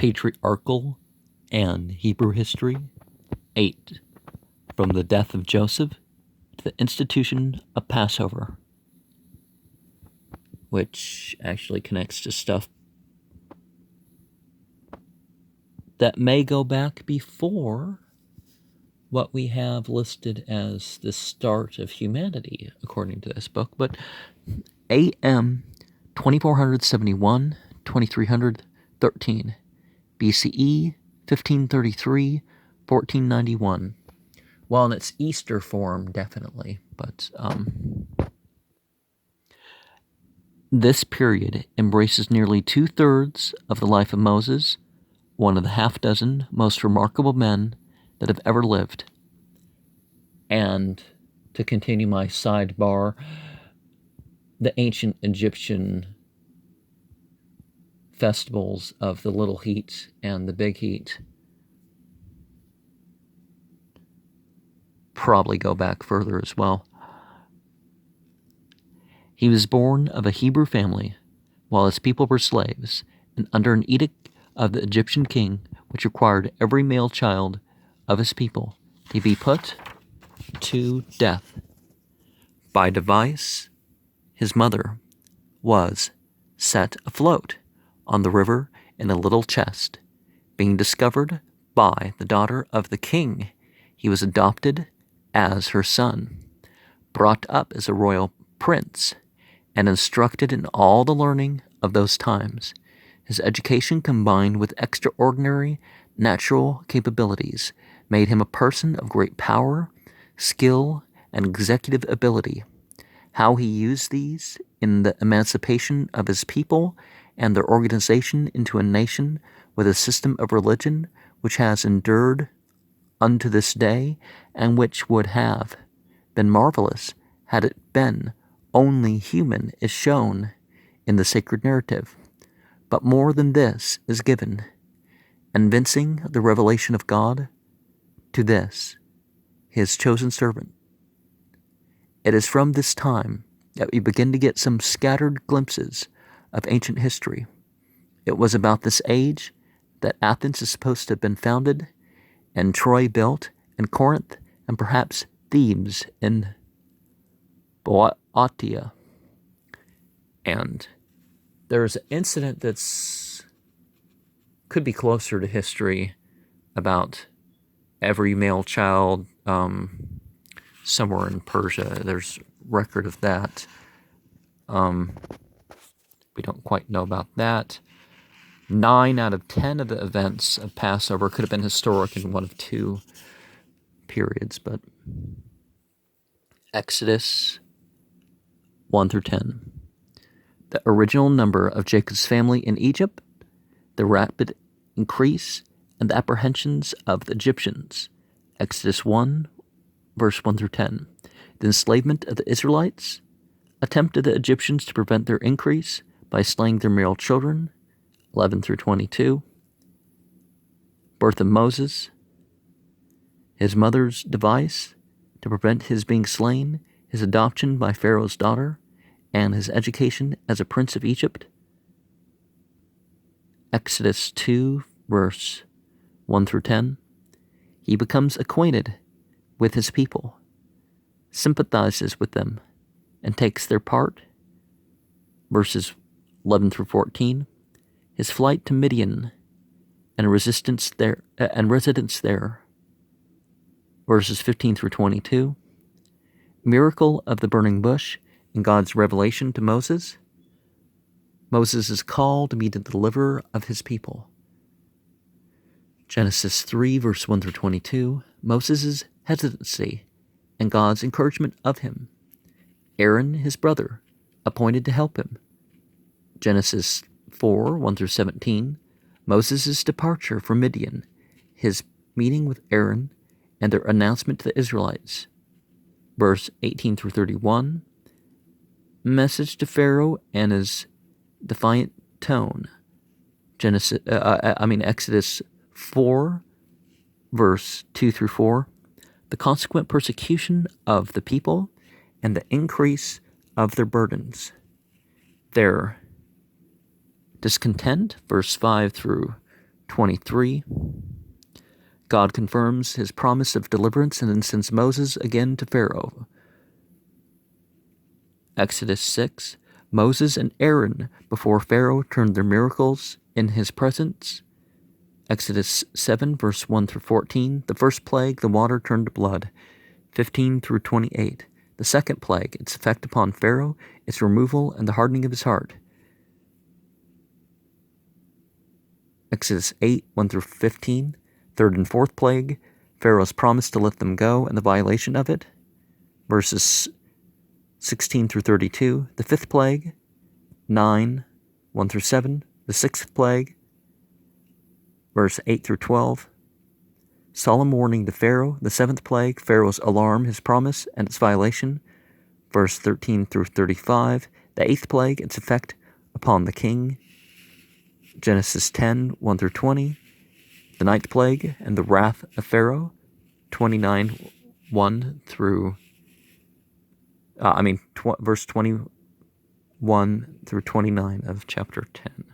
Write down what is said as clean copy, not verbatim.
Patriarchal and Hebrew History. 8. From the death of Joseph to the institution of Passover, which actually connects to stuff that may go back before what we have listed as the start of humanity, according to this book. But AM 2471, 2313, BCE 1533, 1491. Well, in its Easter form, definitely, but this period embraces nearly 2/3 of the life of Moses, one of the half-dozen most remarkable men that have ever lived. And to continue my sidebar, the ancient Egyptian festivals of the Little Heat and the Big Heat probably go back further as well. He was born of a Hebrew family while his people were slaves, and under an edict of the Egyptian king, which required every male child of his people to be put to death. By device, his mother was set afloat on the river in a little chest. Being discovered by the daughter of the king, he was adopted as her son, brought up as a royal prince, and instructed in all the learning of those times. His education, combined with extraordinary natural capabilities, made him a person of great power, skill, and executive ability. How he used these in the emancipation of his people and their organization into a nation with a system of religion which has endured unto this day, and which would have been marvelous had it been only human, is shown in the sacred narrative. But more than this is given, evincing the revelation of God to this, his chosen servant. It is from this time that we begin to get some scattered glimpses of ancient history. It was about this age that Athens is supposed to have been founded, and Troy built, and Corinth, and perhaps Thebes in Boeotia. And there's an incident that's could be closer to history about every male child somewhere in Persia. There's record of that. We don't quite know about that. 9 out of 10 of the events of Passover could have been historic in one of two periods, but Exodus 1 through 10. The original number of Jacob's family in Egypt, the rapid increase, and the apprehensions of the Egyptians. Exodus 1, verse 1 through 10. The enslavement of the Israelites, attempt of the Egyptians to prevent their increase by slaying their male children. 11 through 22. Birth of Moses, his mother's device to prevent his being slain, his adoption by Pharaoh's daughter, and his education as a prince of Egypt. Exodus 2, verse 1 through 10. He becomes acquainted with his people, sympathizes with them, and takes their part. Verses 11 through 14. His flight to Midian and residence there. Verses 15 through 22. Miracle of the burning bush and God's revelation to Moses. Moses is called to be the deliverer of his people. Genesis 3, verse 1 through 22. Moses' hesitancy and God's encouragement of him. Aaron, his brother, appointed to help him. Genesis 4, 1 through 17. Moses' departure from Midian, his meeting with Aaron, and their announcement to the Israelites. Verse 18 through 31. Message to Pharaoh and his defiant tone. Exodus 4, verse 2 through 4. The consequent persecution of the people and the increase of their burdens. Their discontent, verse 5 through 23. God confirms his promise of deliverance and then sends Moses again to Pharaoh. Exodus 6. Moses and Aaron before Pharaoh turned their miracles in his presence. Exodus 7, verse 1 through 14. The first plague, the water turned to blood. 15 through 28. The second plague, its effect upon Pharaoh, its removal, and the hardening of his heart. Exodus 8, 1 through 15. Third and fourth plague, Pharaoh's promise to let them go and the violation of it. Verses 16 through 32. The fifth plague, 9, 1 through 7. The sixth plague, verse 8 through 12. Solemn warning to Pharaoh. The seventh plague, Pharaoh's alarm, his promise, and its violation. Verse 13 through 35. The eighth plague, its effect upon the king. Genesis 10, 1 through 20. The ninth plague and the wrath of Pharaoh. 29, 1 through, verse 21 through 29 of chapter 10.